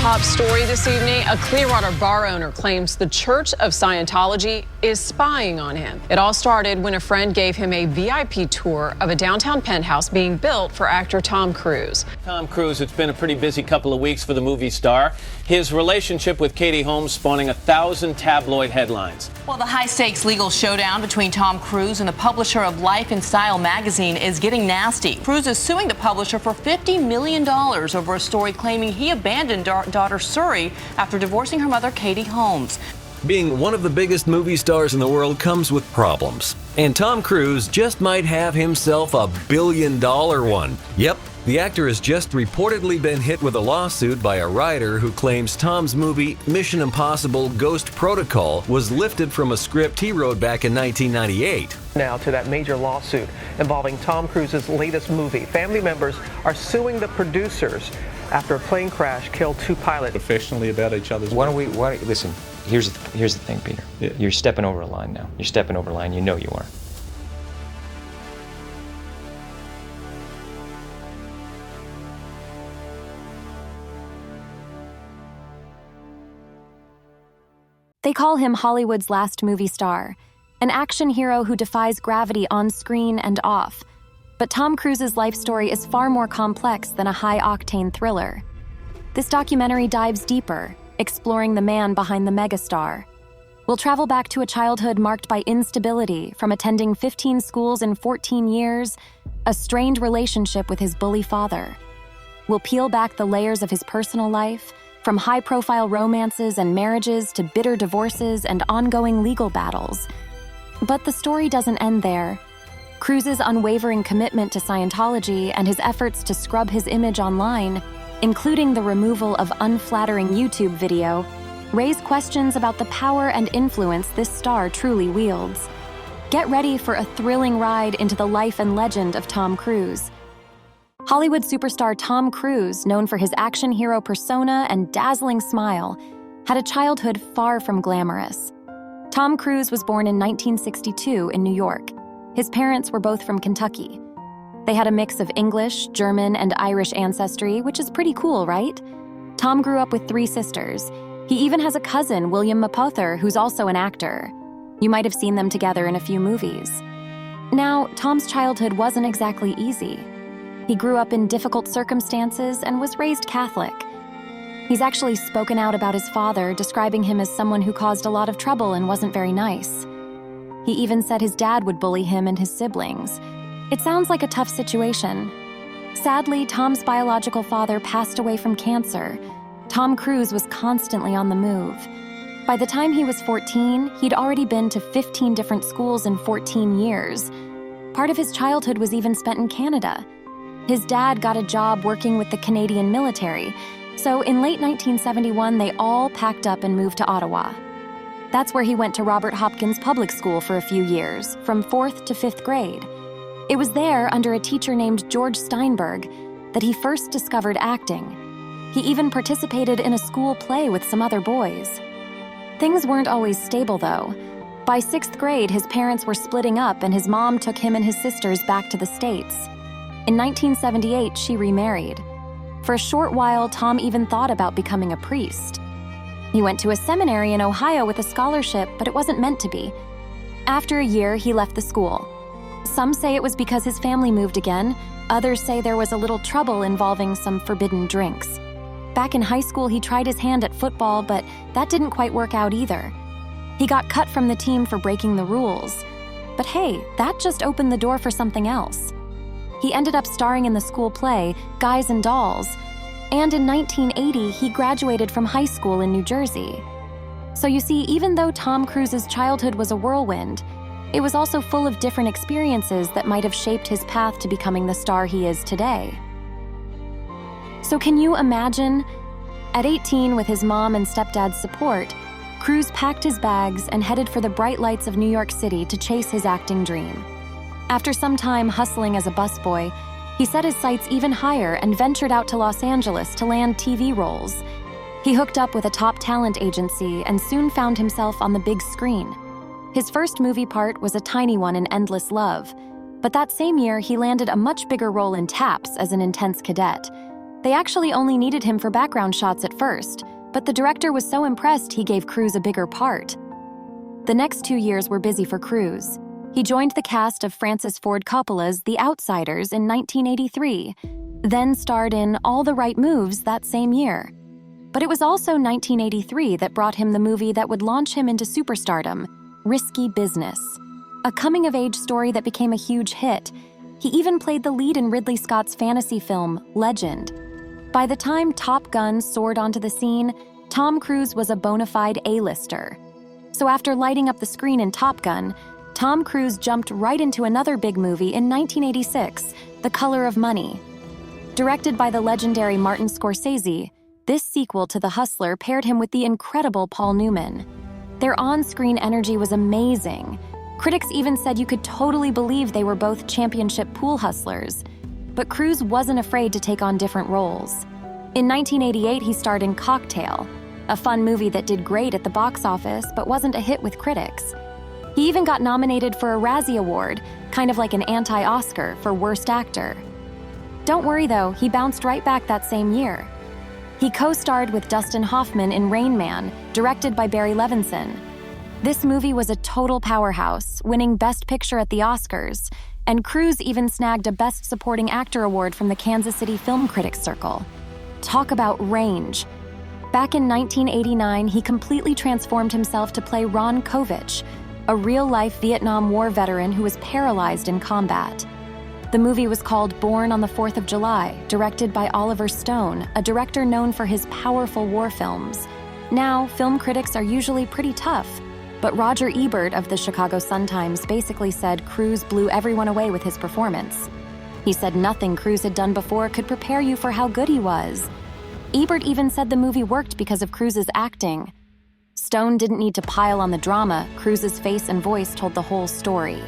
top story this evening. A Clearwater bar owner claims the Church of Scientology is spying on him. It all started when a friend gave him a VIP tour of a downtown penthouse being built for actor Tom Cruise. Tom Cruise, it's been a pretty busy couple of weeks for the movie star. His relationship with Katie Holmes spawning 1,000 tabloid headlines. Well, the high-stakes legal showdown between Tom Cruise and the publisher of Life and Style magazine is getting nasty. Cruise is suing the publisher for $50 million over a story claiming he abandoned daughter Suri after divorcing her mother, Katie Holmes. Being one of the biggest movie stars in the world comes with problems. And Tom Cruise just might have himself a billion-dollar one. Yep, the actor has just reportedly been hit with a lawsuit by a writer who claims Tom's movie Mission Impossible: Ghost Protocol was lifted from a script he wrote back in 1998. Now to that major lawsuit involving Tom Cruise's latest movie. Family members are suing the producers after a plane crash killed 2 pilots. Professionally about each other's work. Listen, here's the thing, Peter. Yeah. You're stepping over a line now. You're stepping over a line. You know you are. They call him Hollywood's last movie star, an action hero who defies gravity on screen and off. But Tom Cruise's life story is far more complex than a high-octane thriller. This documentary dives deeper, exploring the man behind the megastar. We'll travel back to a childhood marked by instability, from attending 15 schools in 14 years, a strained relationship with his bully father. We'll peel back the layers of his personal life, from high-profile romances and marriages to bitter divorces and ongoing legal battles. But the story doesn't end there. Cruise's unwavering commitment to Scientology and his efforts to scrub his image online, including the removal of unflattering YouTube video, raise questions about the power and influence this star truly wields. Get ready for a thrilling ride into the life and legend of Tom Cruise. Hollywood superstar Tom Cruise, known for his action hero persona and dazzling smile, had a childhood far from glamorous. Tom Cruise was born in 1962 in New York. His parents were both from Kentucky. They had a mix of English, German, and Irish ancestry, which is pretty cool, right? Tom grew up with 3 sisters. He even has a cousin, William Mapother, who's also an actor. You might have seen them together in a few movies. Now, Tom's childhood wasn't exactly easy. He grew up in difficult circumstances and was raised Catholic. He's actually spoken out about his father, describing him as someone who caused a lot of trouble and wasn't very nice. He even said his dad would bully him and his siblings. It sounds like a tough situation. Sadly, Tom's biological father passed away from cancer. Tom Cruise was constantly on the move. By the time he was 14, he'd already been to 15 different schools in 14 years. Part of his childhood was even spent in Canada. His dad got a job working with the Canadian military, so in late 1971, they all packed up and moved to Ottawa. That's where he went to Robert Hopkins Public School for a few years, from 4th to 5th grade. It was there, under a teacher named George Steinberg, that he first discovered acting. He even participated in a school play with some other boys. Things weren't always stable, though. By 6th grade, his parents were splitting up and his mom took him and his sisters back to the States. In 1978, she remarried. For a short while, Tom even thought about becoming a priest. He went to a seminary in Ohio with a scholarship, but it wasn't meant to be. After a year, he left the school. Some say it was because his family moved again. Others say there was a little trouble involving some forbidden drinks. Back in high school, he tried his hand at football, but that didn't quite work out either. He got cut from the team for breaking the rules. But hey, that just opened the door for something else. He ended up starring in the school play, Guys and Dolls, and in 1980, he graduated from high school in New Jersey. So you see, even though Tom Cruise's childhood was a whirlwind, it was also full of different experiences that might have shaped his path to becoming the star he is today. So can you imagine? At 18, with his mom and stepdad's support, Cruise packed his bags and headed for the bright lights of New York City to chase his acting dream. After some time hustling as a busboy, he set his sights even higher and ventured out to Los Angeles to land TV roles. He hooked up with a top talent agency and soon found himself on the big screen. His first movie part was a tiny one in Endless Love, but that same year he landed a much bigger role in Taps as an intense cadet. They actually only needed him for background shots at first, but the director was so impressed he gave Cruise a bigger part. The next 2 years were busy for Cruise. He joined the cast of Francis Ford Coppola's The Outsiders in 1983, then starred in All the Right Moves that same year. But it was also 1983 that brought him the movie that would launch him into superstardom, Risky Business, a coming-of-age story that became a huge hit. He even played the lead in Ridley Scott's fantasy film, Legend. By the time Top Gun soared onto the scene, Tom Cruise was a bona fide A-lister. So after lighting up the screen in Top Gun, Tom Cruise jumped right into another big movie in 1986, The Color of Money. Directed by the legendary Martin Scorsese, this sequel to The Hustler paired him with the incredible Paul Newman. Their on-screen energy was amazing. Critics even said you could totally believe they were both championship pool hustlers. But Cruise wasn't afraid to take on different roles. In 1988, he starred in Cocktail, a fun movie that did great at the box office but wasn't a hit with critics. He even got nominated for a Razzie Award, kind of like an anti-Oscar, for Worst Actor. Don't worry though, he bounced right back that same year. He co-starred with Dustin Hoffman in Rain Man, directed by Barry Levinson. This movie was a total powerhouse, winning Best Picture at the Oscars, and Cruise even snagged a Best Supporting Actor award from the Kansas City Film Critics Circle. Talk about range. Back in 1989, he completely transformed himself to play Ron Kovich, a real-life Vietnam War veteran who was paralyzed in combat. The movie was called Born on the 4th of July, directed by Oliver Stone, a director known for his powerful war films. Now, film critics are usually pretty tough, but Roger Ebert of the Chicago Sun-Times basically said Cruise blew everyone away with his performance. He said nothing Cruise had done before could prepare you for how good he was. Ebert even said the movie worked because of Cruise's acting. Stone didn't need to pile on the drama, Cruise's face and voice told the whole story.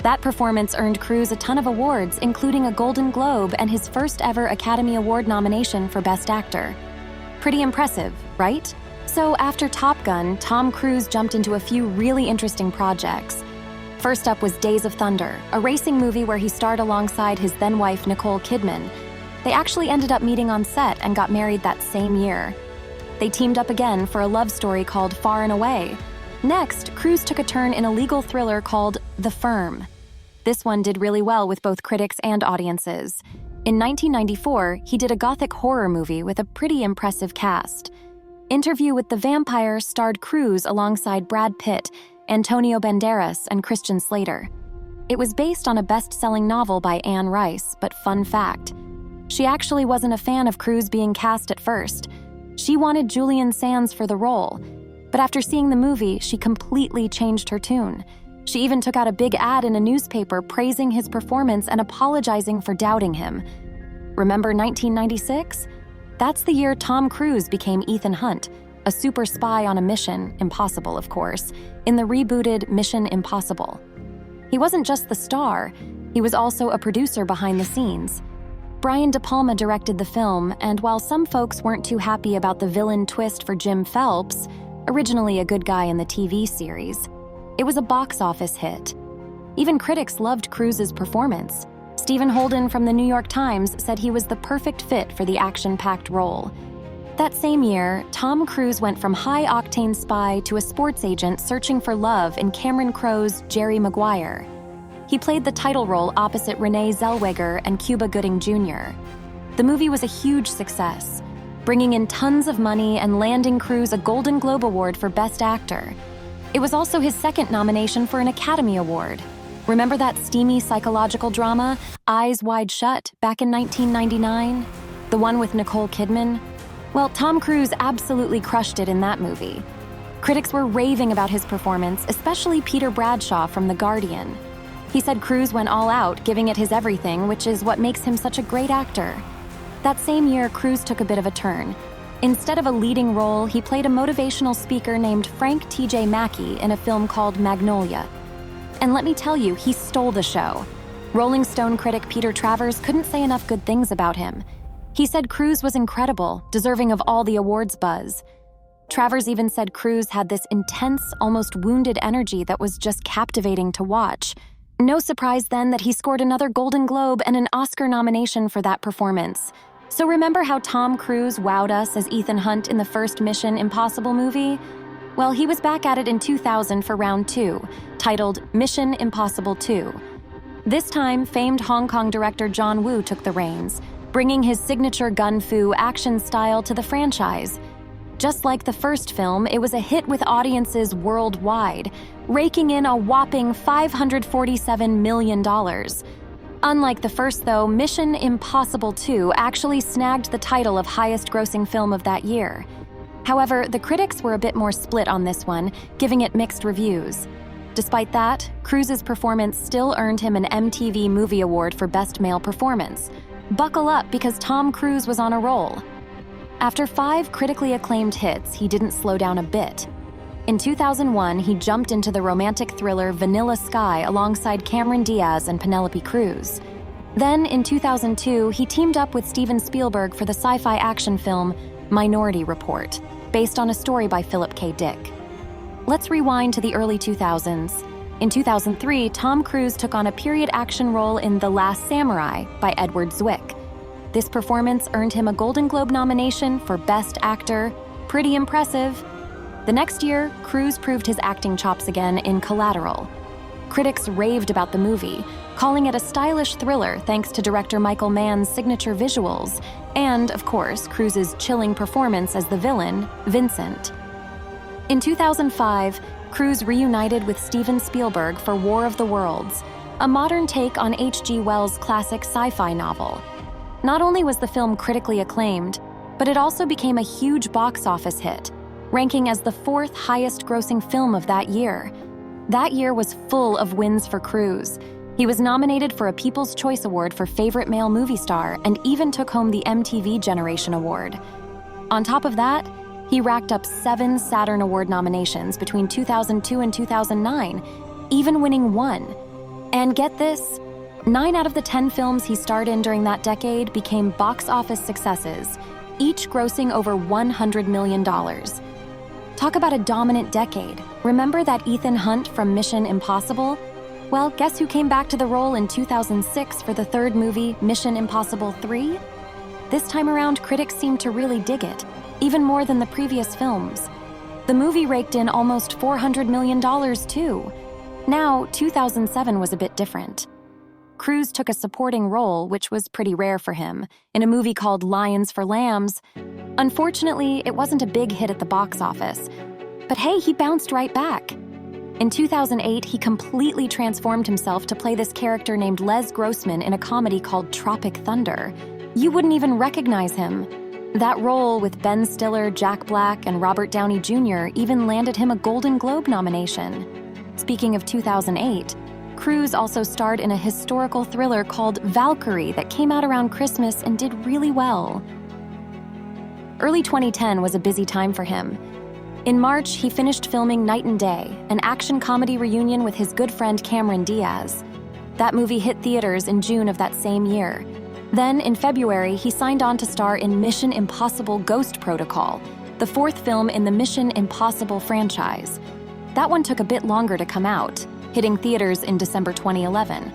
That performance earned Cruise a ton of awards, including a Golden Globe and his first ever Academy Award nomination for Best Actor. Pretty impressive, right? So after Top Gun, Tom Cruise jumped into a few really interesting projects. First up was Days of Thunder, a racing movie where he starred alongside his then-wife Nicole Kidman. They actually ended up meeting on set and got married that same year. They teamed up again for a love story called Far and Away. Next, Cruise took a turn in a legal thriller called The Firm. This one did really well with both critics and audiences. In 1994, he did a gothic horror movie with a pretty impressive cast. Interview with the Vampire starred Cruise alongside Brad Pitt, Antonio Banderas, and Christian Slater. It was based on a best-selling novel by Anne Rice, but fun fact, she actually wasn't a fan of Cruise being cast at first. She wanted Julian Sands for the role, but after seeing the movie, she completely changed her tune. She even took out a big ad in a newspaper praising his performance and apologizing for doubting him. Remember 1996? That's the year Tom Cruise became Ethan Hunt, a super spy on a mission, impossible of course, in the rebooted Mission Impossible. He wasn't just the star, he was also a producer behind the scenes. Brian De Palma directed the film, and while some folks weren't too happy about the villain twist for Jim Phelps, originally a good guy in the TV series, it was a box office hit. Even critics loved Cruise's performance. Stephen Holden from the New York Times said he was the perfect fit for the action-packed role. That same year, Tom Cruise went from high-octane spy to a sports agent searching for love in Cameron Crowe's Jerry Maguire. He played the title role opposite Renee Zellweger and Cuba Gooding Jr. The movie was a huge success, bringing in tons of money and landing Cruise a Golden Globe Award for Best Actor. It was also his second nomination for an Academy Award. Remember that steamy psychological drama, Eyes Wide Shut, back in 1999? The one with Nicole Kidman? Well, Tom Cruise absolutely crushed it in that movie. Critics were raving about his performance, especially Peter Bradshaw from The Guardian. He said Cruise went all out, giving it his everything, which is what makes him such a great actor. That same year, Cruise took a bit of a turn. Instead of a leading role, he played a motivational speaker named Frank T.J. Mackey in a film called Magnolia. And let me tell you, he stole the show. Rolling Stone critic Peter Travers couldn't say enough good things about him. He said Cruise was incredible, deserving of all the awards buzz. Travers even said Cruise had this intense, almost wounded energy that was just captivating to watch. No surprise then that he scored another Golden Globe and an Oscar nomination for that performance. So remember how Tom Cruise wowed us as Ethan Hunt in the first Mission Impossible movie? Well, he was back at it in 2000 for round 2, titled Mission Impossible 2. This time, famed Hong Kong director John Woo took the reins, bringing his signature gun-fu action style to the franchise. Just like the first film, it was a hit with audiences worldwide, raking in a whopping $547 million. Unlike the first, though, Mission Impossible 2 actually snagged the title of highest-grossing film of that year. However, the critics were a bit more split on this one, giving it mixed reviews. Despite that, Cruise's performance still earned him an MTV Movie Award for Best Male Performance. Buckle up, because Tom Cruise was on a roll. After 5 critically acclaimed hits, he didn't slow down a bit. In 2001, he jumped into the romantic thriller Vanilla Sky alongside Cameron Diaz and Penelope Cruz. Then, in 2002, he teamed up with Steven Spielberg for the sci-fi action film Minority Report, based on a story by Philip K. Dick. Let's rewind to the early 2000s. In 2003, Tom Cruise took on a period action role in The Last Samurai by Edward Zwick. This performance earned him a Golden Globe nomination for Best Actor. Pretty impressive. The next year, Cruise proved his acting chops again in Collateral. Critics raved about the movie, calling it a stylish thriller thanks to director Michael Mann's signature visuals and, of course, Cruise's chilling performance as the villain, Vincent. In 2005, Cruise reunited with Steven Spielberg for War of the Worlds, a modern take on H.G. Wells' classic sci-fi novel. Not only was the film critically acclaimed, but it also became a huge box office hit, ranking as the 4th highest-grossing film of that year. That year was full of wins for Cruise. He was nominated for a People's Choice Award for Favorite Male Movie Star and even took home the MTV Generation Award. On top of that, he racked up 7 Saturn Award nominations between 2002 and 2009, even winning 1. And get this, 9 out of the 10 films he starred in during that decade became box office successes, each grossing over $100 million. Talk about a dominant decade. Remember that Ethan Hunt from Mission Impossible? Well, guess who came back to the role in 2006 for the 3rd movie, Mission Impossible 3? This time around, critics seemed to really dig it, even more than the previous films. The movie raked in almost $400 million, too. Now, 2007 was a bit different. Cruise took a supporting role, which was pretty rare for him, in a movie called Lions for Lambs. Unfortunately, it wasn't a big hit at the box office. But hey, he bounced right back. In 2008, he completely transformed himself to play this character named Les Grossman in a comedy called Tropic Thunder. You wouldn't even recognize him. That role with Ben Stiller, Jack Black, and Robert Downey Jr. even landed him a Golden Globe nomination. Speaking of 2008, Cruise also starred in a historical thriller called Valkyrie that came out around Christmas and did really well. Early 2010 was a busy time for him. In March, he finished filming Night and Day, an action comedy reunion with his good friend Cameron Diaz. That movie hit theaters in June of that same year. Then, in February, he signed on to star in Mission Impossible Ghost Protocol, the 4th film in the Mission Impossible franchise. That one took a bit longer to come out, hitting theaters in December 2011.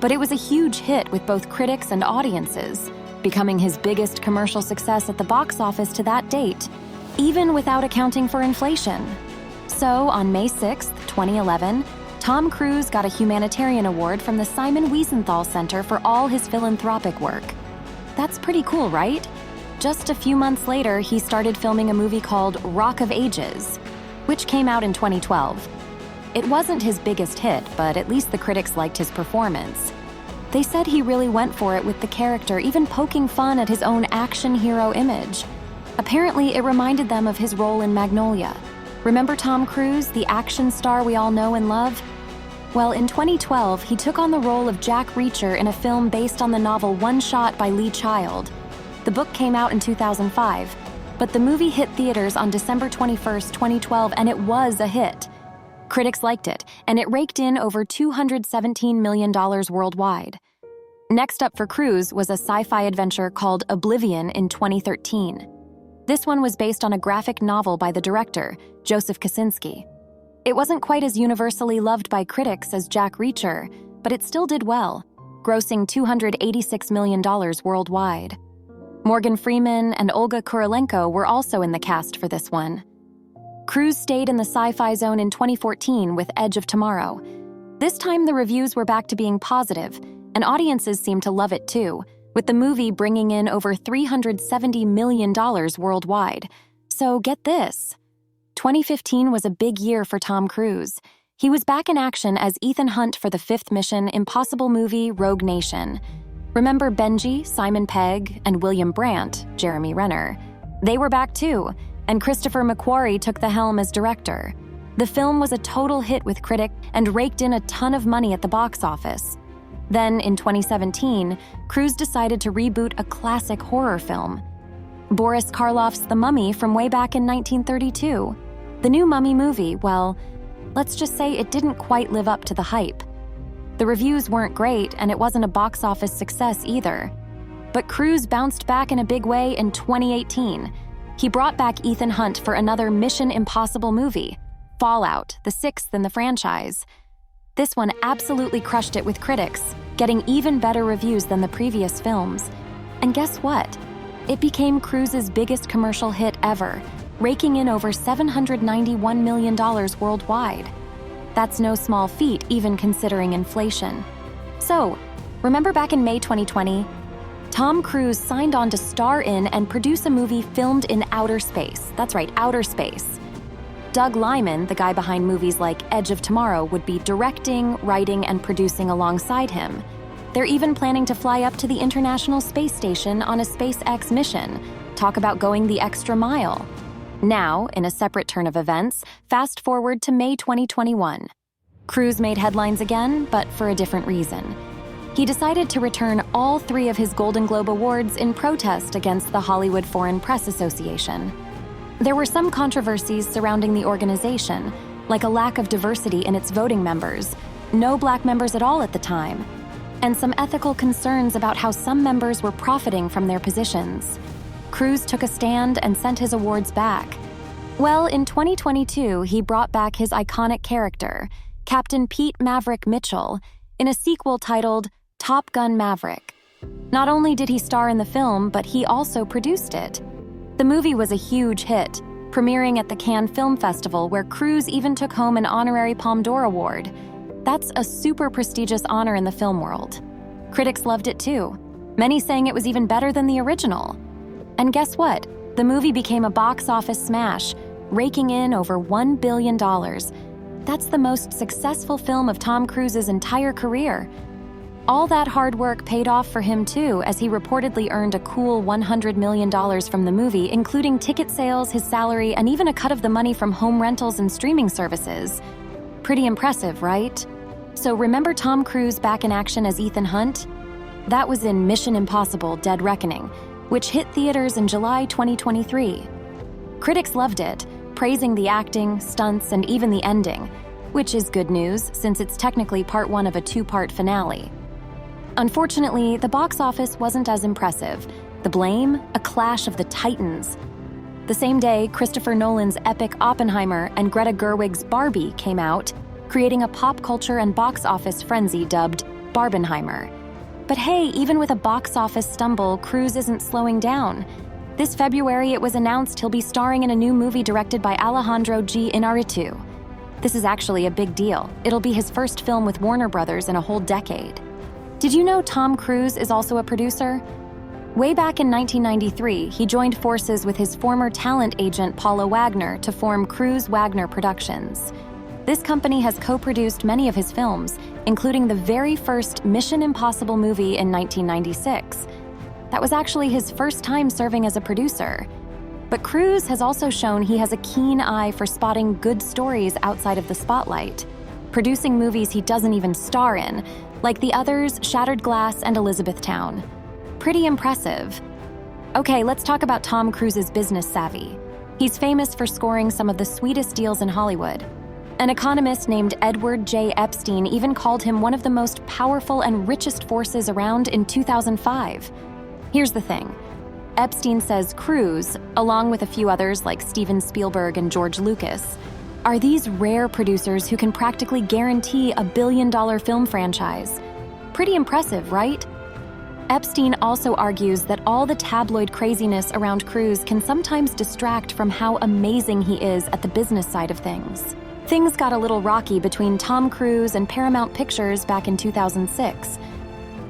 But it was a huge hit with both critics and audiences, becoming his biggest commercial success at the box office to that date, even without accounting for inflation. So, on May 6, 2011, Tom Cruise got a humanitarian award from the Simon Wiesenthal Center for all his philanthropic work. That's pretty cool, right? Just a few months later, he started filming a movie called Rock of Ages, which came out in 2012. It wasn't his biggest hit, but at least the critics liked his performance. They said he really went for it with the character, even poking fun at his own action hero image. Apparently, it reminded them of his role in Magnolia. Remember Tom Cruise, the action star we all know and love? Well, in 2012, he took on the role of Jack Reacher in a film based on the novel One Shot by Lee Child. The book came out in 2005, but the movie hit theaters on December 21st, 2012, and it was a hit. Critics liked it, and it raked in over $217 million worldwide. Next up for Cruise was a sci-fi adventure called Oblivion in 2013. This one was based on a graphic novel by the director, Joseph Kosinski. It wasn't quite as universally loved by critics as Jack Reacher, but it still did well, grossing $286 million worldwide. Morgan Freeman and Olga Kurylenko were also in the cast for this one. Cruise stayed in the sci-fi zone in 2014 with Edge of Tomorrow. This time the reviews were back to being positive, and audiences seemed to love it too, with the movie bringing in over $370 million worldwide. So get this. 2015 was a big year for Tom Cruise. He was back in action as Ethan Hunt for the fifth Mission Impossible movie Rogue Nation. Remember Benji, Simon Pegg, and William Brandt, Jeremy Renner? They were back too, and Christopher McQuarrie took the helm as director. The film was a total hit with critics and raked in a ton of money at the box office. Then, in 2017, Cruise decided to reboot a classic horror film. Boris Karloff's The Mummy from way back in 1932. The new Mummy movie, well, let's just say it didn't quite live up to the hype. The reviews weren't great, and it wasn't a box office success either. But Cruise bounced back in a big way in 2018. He brought back Ethan Hunt for another Mission Impossible movie, Fallout, the sixth in the franchise. This one absolutely crushed it with critics, getting even better reviews than the previous films. And guess what? It became Cruise's biggest commercial hit ever, raking in over $791 million worldwide. That's no small feat, even considering inflation. So, remember back in May 2020? Tom Cruise signed on to star in and produce a movie filmed in outer space. That's right, outer space. Doug Liman, the guy behind movies like Edge of Tomorrow, would be directing, writing, and producing alongside him. They're even planning to fly up to the International Space Station on a SpaceX mission. Talk about going the extra mile. Now, in a separate turn of events, fast forward to May 2021. Cruise made headlines again, but for a different reason. He decided to return all 3 of his Golden Globe Awards in protest against the Hollywood Foreign Press Association. There were some controversies surrounding the organization, like a lack of diversity in its voting members, no Black members at all at the time, and some ethical concerns about how some members were profiting from their positions. Cruise took a stand and sent his awards back. Well, in 2022, he brought back his iconic character, Captain Pete Maverick Mitchell, in a sequel titled Top Gun Maverick. Not only did he star in the film, but he also produced it. The movie was a huge hit, premiering at the Cannes Film Festival, where Cruise even took home an honorary Palme d'Or award. That's a super prestigious honor in the film world. Critics loved it too, many saying it was even better than the original. And guess what? The movie became a box office smash, raking in over $1 billion. That's the most successful film of Tom Cruise's entire career. All that hard work paid off for him too, as he reportedly earned a cool $100 million from the movie, including ticket sales, his salary, and even a cut of the money from home rentals and streaming services. Pretty impressive, right? So remember Tom Cruise back in action as Ethan Hunt? That was in Mission Impossible: Dead Reckoning, which hit theaters in July 2023. Critics loved it, praising the acting, stunts, and even the ending, which is good news since it's technically part 1 of a 2-part finale. Unfortunately, the box office wasn't as impressive. The blame? A clash of the titans. The same day, Christopher Nolan's epic Oppenheimer and Greta Gerwig's Barbie came out, creating a pop culture and box office frenzy dubbed Barbenheimer. But hey, even with a box office stumble, Cruise isn't slowing down. This February, it was announced he'll be starring in a new movie directed by Alejandro G. Inarritu. This is actually a big deal. It'll be his first film with Warner Brothers in a whole decade. Did you know Tom Cruise is also a producer? Way back in 1993, he joined forces with his former talent agent Paula Wagner to form Cruise Wagner Productions. This company has co-produced many of his films, including the very first Mission Impossible movie in 1996. That was actually his first time serving as a producer. But Cruise has also shown he has a keen eye for spotting good stories outside of the spotlight, producing movies he doesn't even star in, like The Others, Shattered Glass, and Elizabethtown. Pretty impressive. Okay, let's talk about Tom Cruise's business savvy. He's famous for scoring some of the sweetest deals in Hollywood. An economist named Edward J. Epstein even called him one of the most powerful and richest forces around in 2005. Here's the thing. Epstein says Cruise, along with a few others like Steven Spielberg and George Lucas, are these rare producers who can practically guarantee a billion-dollar film franchise. Pretty impressive, right? Epstein also argues that all the tabloid craziness around Cruise can sometimes distract from how amazing he is at the business side of things. Things got a little rocky between Tom Cruise and Paramount Pictures back in 2006.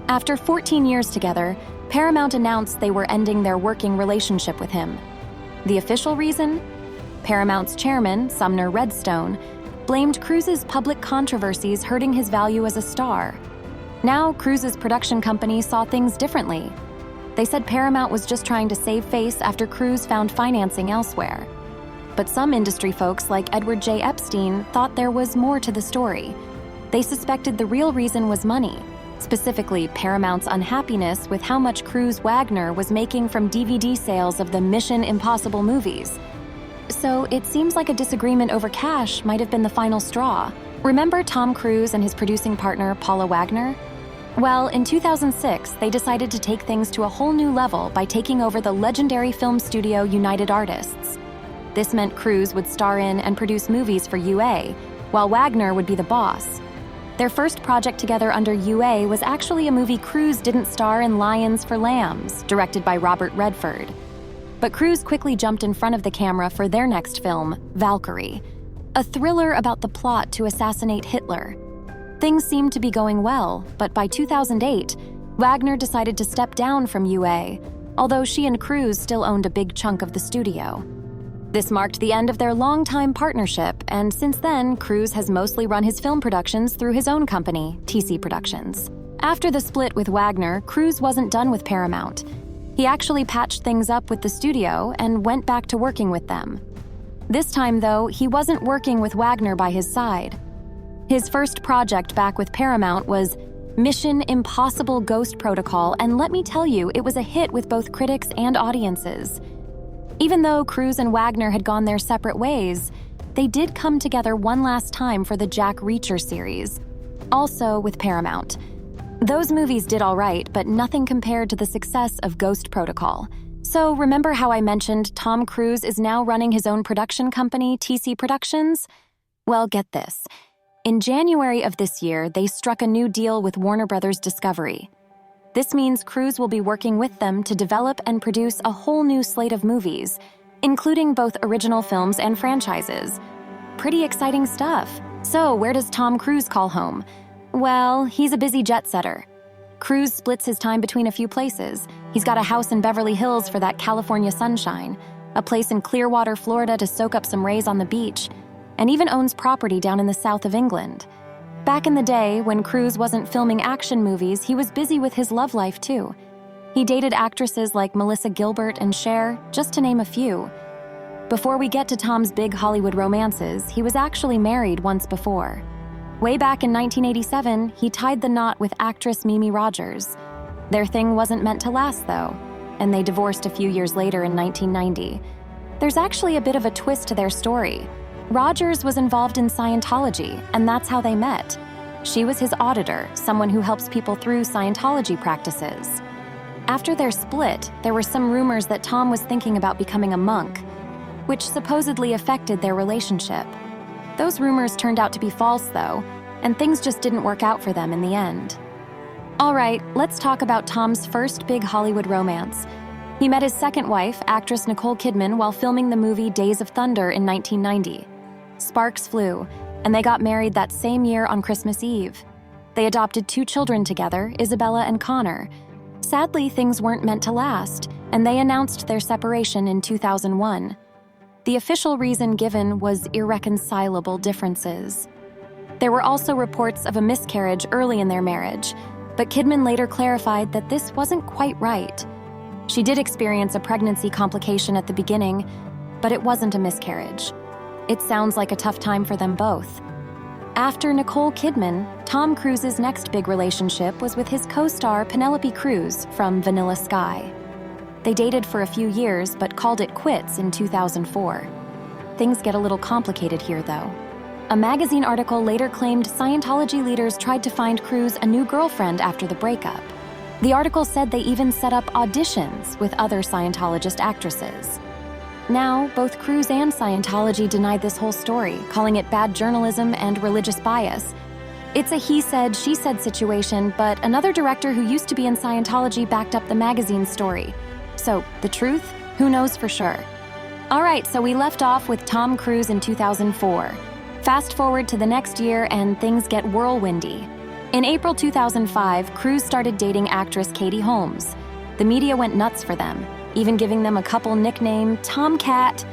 After 14 years together, Paramount announced they were ending their working relationship with him. The official reason? Paramount's chairman, Sumner Redstone, blamed Cruise's public controversies hurting his value as a star. Now, Cruise's production company saw things differently. They said Paramount was just trying to save face after Cruise found financing elsewhere. But some industry folks like Edward J. Epstein thought there was more to the story. They suspected the real reason was money, specifically Paramount's unhappiness with how much Cruise Wagner was making from DVD sales of the Mission Impossible movies. So it seems like a disagreement over cash might have been the final straw. Remember Tom Cruise and his producing partner, Paula Wagner? Well, in 2006, they decided to take things to a whole new level by taking over the legendary film studio United Artists. This meant Cruise would star in and produce movies for UA, while Wagner would be the boss. Their first project together under UA was actually a movie Cruise didn't star in, Lions for Lambs, directed by Robert Redford. But Cruise quickly jumped in front of the camera for their next film, Valkyrie, a thriller about the plot to assassinate Hitler. Things seemed to be going well, but by 2008, Wagner decided to step down from UA, although she and Cruise still owned a big chunk of the studio. This marked the end of their longtime partnership, and since then, Cruise has mostly run his film productions through his own company, TC Productions. After the split with Wagner, Cruise wasn't done with Paramount. He actually patched things up with the studio and went back to working with them. This time, though, he wasn't working with Wagner by his side. His first project back with Paramount was Mission Impossible Ghost Protocol, and let me tell you, it was a hit with both critics and audiences. Even though Cruise and Wagner had gone their separate ways, they did come together one last time for the Jack Reacher series, also with Paramount. Those movies did all right, but nothing compared to the success of Ghost Protocol. So remember how I mentioned Tom Cruise is now running his own production company, TC Productions? Well, get this. In January of this year, they struck a new deal with Warner Brothers Discovery. This means Cruise will be working with them to develop and produce a whole new slate of movies, including both original films and franchises. Pretty exciting stuff. So where does Tom Cruise call home? Well, he's a busy jet setter. Cruise splits his time between a few places. He's got a house in Beverly Hills for that California sunshine, a place in Clearwater, Florida to soak up some rays on the beach, and even owns property down in the south of England. Back in the day, when Cruise wasn't filming action movies, he was busy with his love life too. He dated actresses like Melissa Gilbert and Cher, just to name a few. Before we get to Tom's big Hollywood romances, he was actually married once before. Way back in 1987, he tied the knot with actress Mimi Rogers. Their thing wasn't meant to last, though, and they divorced a few years later in 1990. There's actually a bit of a twist to their story. Rogers was involved in Scientology, and that's how they met. She was his auditor, someone who helps people through Scientology practices. After their split, there were some rumors that Tom was thinking about becoming a monk, which supposedly affected their relationship. Those rumors turned out to be false, though, and things just didn't work out for them in the end. All right, let's talk about Tom's first big Hollywood romance. He met his second wife, actress Nicole Kidman, while filming the movie Days of Thunder in 1990. Sparks flew, and they got married that same year on Christmas Eve. They adopted 2 children together, Isabella and Connor. Sadly, things weren't meant to last, and they announced their separation in 2001. The official reason given was irreconcilable differences. There were also reports of a miscarriage early in their marriage, but Kidman later clarified that this wasn't quite right. She did experience a pregnancy complication at the beginning, but it wasn't a miscarriage. It sounds like a tough time for them both. After Nicole Kidman, Tom Cruise's next big relationship was with his co-star Penelope Cruz from Vanilla Sky. They dated for a few years, but called it quits in 2004. Things get a little complicated here, though. A magazine article later claimed Scientology leaders tried to find Cruise a new girlfriend after the breakup. The article said they even set up auditions with other Scientologist actresses. Now, both Cruise and Scientology denied this whole story, calling it bad journalism and religious bias. It's a he said, she said situation, but another director who used to be in Scientology backed up the magazine's story. So, the truth? Who knows for sure? All right, so we left off with Tom Cruise in 2004. Fast forward to the next year and things get whirlwindy. In April 2005, Cruise started dating actress Katie Holmes. The media went nuts for them, even giving them a couple nickname Tomcat.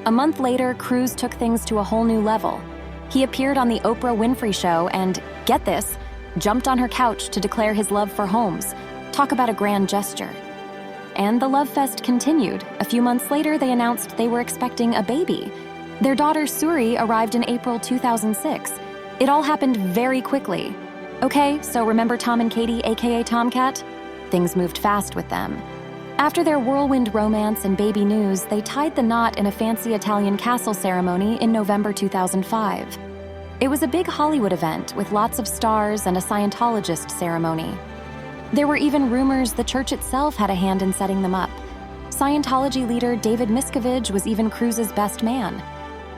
A month later, Cruise took things to a whole new level. He appeared on the Oprah Winfrey Show and, get this, jumped on her couch to declare his love for Holmes. Talk about a grand gesture. And the love fest continued. A few months later, they announced they were expecting a baby. Their daughter Suri arrived in April 2006. It all happened very quickly. Okay, so remember Tom and Katie, aka Tomcat? Things moved fast with them. After their whirlwind romance and baby news, they tied the knot in a fancy Italian castle ceremony in November 2005. It was a big Hollywood event with lots of stars and a Scientologist ceremony. There were even rumors the church itself had a hand in setting them up. Scientology leader David Miscavige was even Cruise's best man.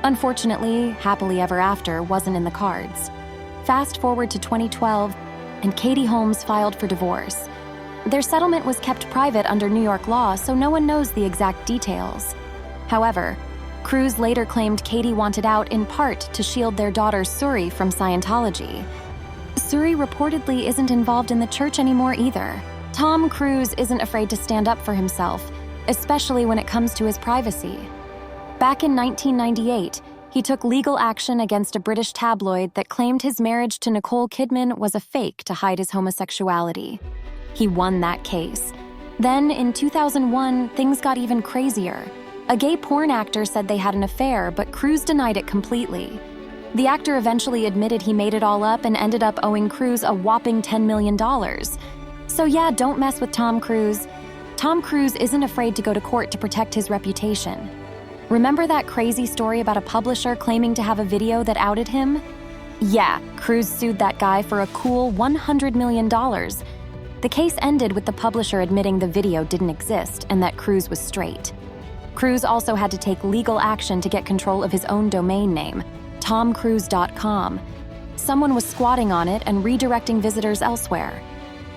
Unfortunately, happily ever after wasn't in the cards. Fast forward to 2012, and Katie Holmes filed for divorce. Their settlement was kept private under New York law, so no one knows the exact details. However, Cruise later claimed Katie wanted out in part to shield their daughter Suri from Scientology. Suri reportedly isn't involved in the church anymore either. Tom Cruise isn't afraid to stand up for himself, especially when it comes to his privacy. Back in 1998, he took legal action against a British tabloid that claimed his marriage to Nicole Kidman was a fake to hide his homosexuality. He won that case. Then, in 2001, things got even crazier. A gay porn actor said they had an affair, but Cruise denied it completely. The actor eventually admitted he made it all up and ended up owing Cruise a whopping $10 million. So yeah, don't mess with Tom Cruise. Tom Cruise isn't afraid to go to court to protect his reputation. Remember that crazy story about a publisher claiming to have a video that outed him? Yeah, Cruise sued that guy for a cool $100 million. The case ended with the publisher admitting the video didn't exist and that Cruise was straight. Cruise also had to take legal action to get control of his own domain name, tomcruise.com. Someone was squatting on it and redirecting visitors elsewhere.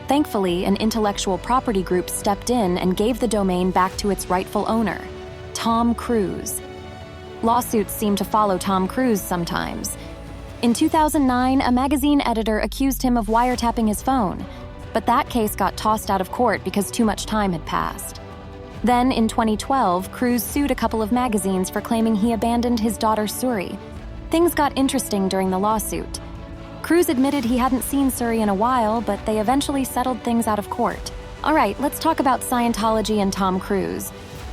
Thankfully, an intellectual property group stepped in and gave the domain back to its rightful owner, Tom Cruise. Lawsuits seem to follow Tom Cruise sometimes. In 2009, a magazine editor accused him of wiretapping his phone, but that case got tossed out of court because too much time had passed. Then, in 2012, Cruise sued a couple of magazines for claiming he abandoned his daughter Suri. Things got interesting during the lawsuit. Cruise admitted he hadn't seen Suri in a while, but they eventually settled things out of court. All right, let's talk about Scientology and Tom Cruise.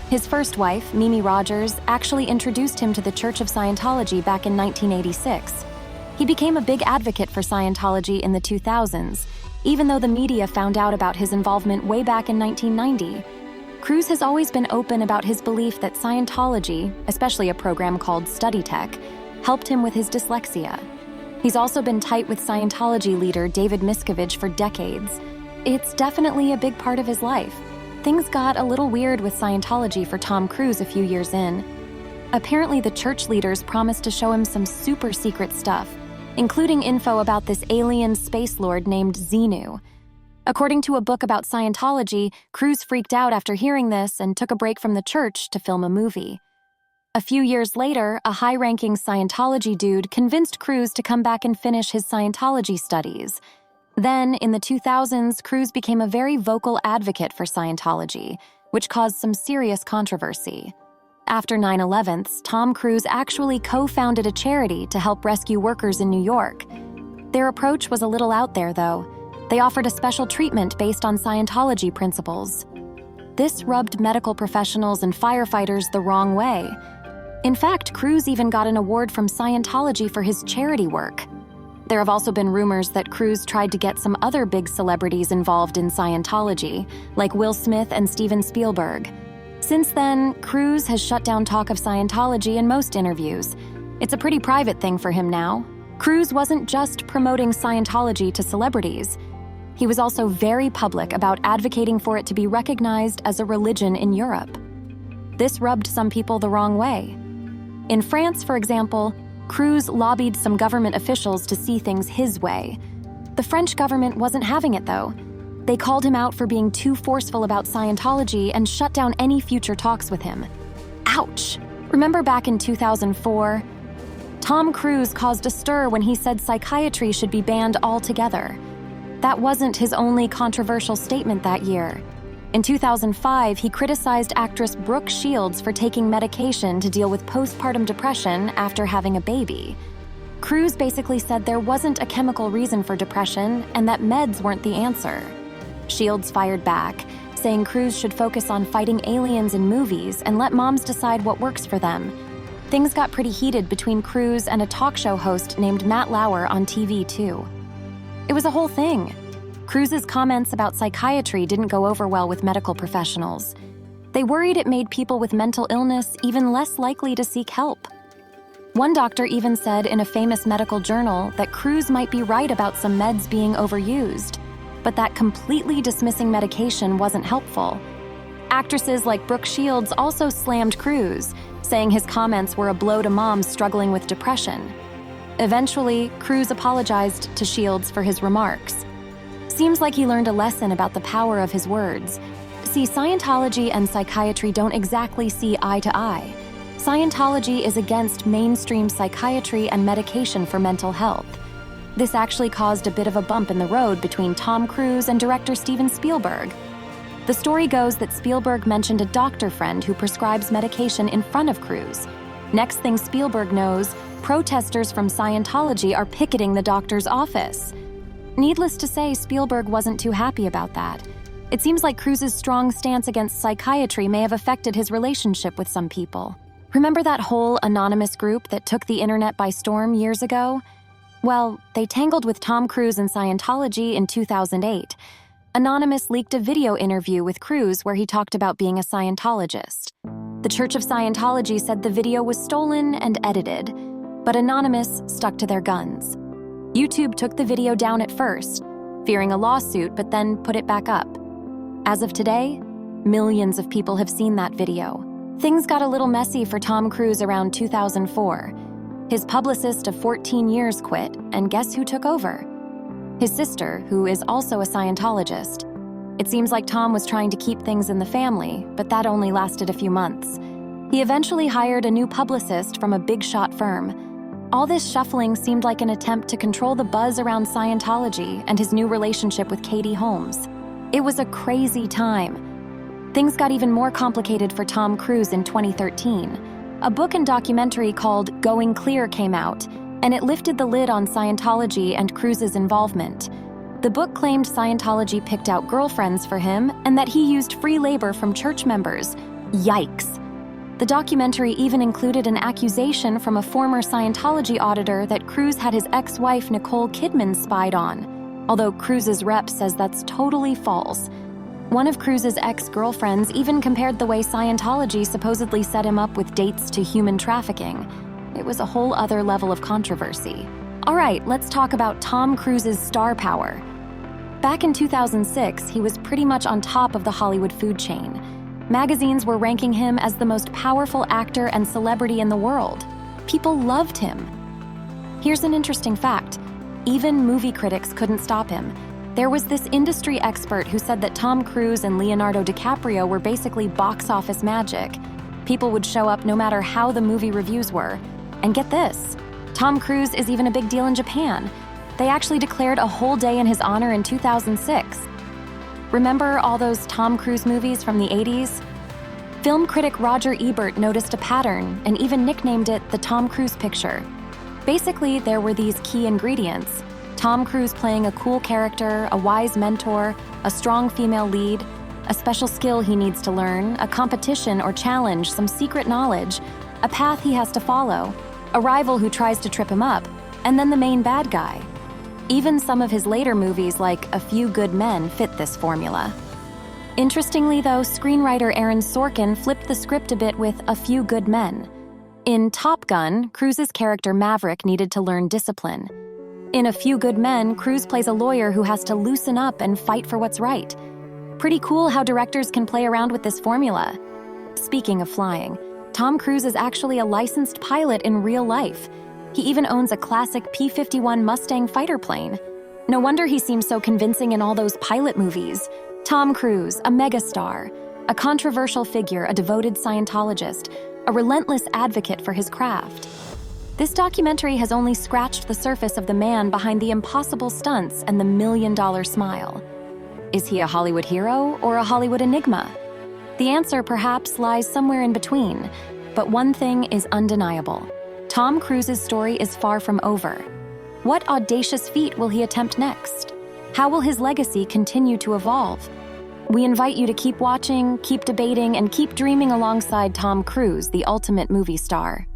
His first wife, Mimi Rogers, actually introduced him to the Church of Scientology back in 1986. He became a big advocate for Scientology in the 2000s, even though the media found out about his involvement way back in 1990. Cruise has always been open about his belief that Scientology, especially a program called Study Tech, helped him with his dyslexia. He's also been tight with Scientology leader David Miscavige for decades. It's definitely a big part of his life. Things got a little weird with Scientology for Tom Cruise a few years in. Apparently, the church leaders promised to show him some super secret stuff, including info about this alien space lord named Xenu. According to a book about Scientology, Cruise freaked out after hearing this and took a break from the church to film a movie. A few years later, a high-ranking Scientology dude convinced Cruise to come back and finish his Scientology studies. Then, in the 2000s, Cruise became a very vocal advocate for Scientology, which caused some serious controversy. After 9/11, Tom Cruise actually co-founded a charity to help rescue workers in New York. Their approach was a little out there, though. They offered a special treatment based on Scientology principles. This rubbed medical professionals and firefighters the wrong way. In fact, Cruise even got an award from Scientology for his charity work. There have also been rumors that Cruise tried to get some other big celebrities involved in Scientology, like Will Smith and Steven Spielberg. Since then, Cruise has shut down talk of Scientology in most interviews. It's a pretty private thing for him now. Cruise wasn't just promoting Scientology to celebrities. He was also very public about advocating for it to be recognized as a religion in Europe. This rubbed some people the wrong way. In France, for example, Cruise lobbied some government officials to see things his way. The French government wasn't having it, though. They called him out for being too forceful about Scientology and shut down any future talks with him. Ouch! Remember back in 2004? Tom Cruise caused a stir when he said psychiatry should be banned altogether. That wasn't his only controversial statement that year. In 2005, he criticized actress Brooke Shields for taking medication to deal with postpartum depression after having a baby. Cruise basically said there wasn't a chemical reason for depression and that meds weren't the answer. Shields fired back, saying Cruise should focus on fighting aliens in movies and let moms decide what works for them. Things got pretty heated between Cruise and a talk show host named Matt Lauer on TV, too. It was a whole thing. Cruise's comments about psychiatry didn't go over well with medical professionals. They worried it made people with mental illness even less likely to seek help. One doctor even said in a famous medical journal that Cruise might be right about some meds being overused, but that completely dismissing medication wasn't helpful. Actresses like Brooke Shields also slammed Cruise, saying his comments were a blow to moms struggling with depression. Eventually, Cruise apologized to Shields for his remarks. Seems like he learned a lesson about the power of his words. See, Scientology and psychiatry don't exactly see eye to eye. Scientology is against mainstream psychiatry and medication for mental health. This actually caused a bit of a bump in the road between Tom Cruise and director Steven Spielberg. The story goes that Spielberg mentioned a doctor friend who prescribes medication in front of Cruise. Next thing Spielberg knows, protesters from Scientology are picketing the doctor's office. Needless to say, Spielberg wasn't too happy about that. It seems like Cruise's strong stance against psychiatry may have affected his relationship with some people. Remember that whole anonymous group that took the internet by storm years ago? Well, they tangled with Tom Cruise and Scientology in 2008. Anonymous leaked a video interview with Cruise where he talked about being a Scientologist. The Church of Scientology said the video was stolen and edited, but Anonymous stuck to their guns. YouTube took the video down at first, fearing a lawsuit, but then put it back up. As of today, millions of people have seen that video. Things got a little messy for Tom Cruise around 2004. His publicist of 14 years quit, and guess who took over? His sister, who is also a Scientologist. It seems like Tom was trying to keep things in the family, but that only lasted a few months. He eventually hired a new publicist from a big-shot firm. All this shuffling seemed like an attempt to control the buzz around Scientology and his new relationship with Katie Holmes. It was a crazy time. Things got even more complicated for Tom Cruise in 2013. A book and documentary called Going Clear came out, and it lifted the lid on Scientology and Cruise's involvement. The book claimed Scientology picked out girlfriends for him and that he used free labor from church members. Yikes. The documentary even included an accusation from a former Scientology auditor that Cruise had his ex-wife Nicole Kidman spied on, although Cruise's rep says that's totally false. One of Cruise's ex-girlfriends even compared the way Scientology supposedly set him up with dates to human trafficking. It was a whole other level of controversy. All right, let's talk about Tom Cruise's star power. Back in 2006, he was pretty much on top of the Hollywood food chain. Magazines were ranking him as the most powerful actor and celebrity in the world. People loved him. Here's an interesting fact. Even movie critics couldn't stop him. There was this industry expert who said that Tom Cruise and Leonardo DiCaprio were basically box office magic. People would show up no matter how the movie reviews were. And get this, Tom Cruise is even a big deal in Japan. They actually declared a whole day in his honor in 2006. Remember all those Tom Cruise movies from the 80s? Film critic Roger Ebert noticed a pattern and even nicknamed it the Tom Cruise picture. Basically, there were these key ingredients: Tom Cruise playing a cool character, a wise mentor, a strong female lead, a special skill he needs to learn, a competition or challenge, some secret knowledge, a path he has to follow, a rival who tries to trip him up, and then the main bad guy. Even some of his later movies, like A Few Good Men, fit this formula. Interestingly, though, screenwriter Aaron Sorkin flipped the script a bit with A Few Good Men. In Top Gun, Cruise's character Maverick needed to learn discipline. In A Few Good Men, Cruise plays a lawyer who has to loosen up and fight for what's right. Pretty cool how directors can play around with this formula. Speaking of flying, Tom Cruise is actually a licensed pilot in real life. He even owns a classic P-51 Mustang fighter plane. No wonder he seems so convincing in all those pilot movies. Tom Cruise, a megastar, a controversial figure, a devoted Scientologist, a relentless advocate for his craft. This documentary has only scratched the surface of the man behind the impossible stunts and the million-dollar smile. Is he a Hollywood hero or a Hollywood enigma? The answer perhaps lies somewhere in between, but one thing is undeniable. Tom Cruise's story is far from over. What audacious feat will he attempt next? How will his legacy continue to evolve? We invite you to keep watching, keep debating, and keep dreaming alongside Tom Cruise, the ultimate movie star.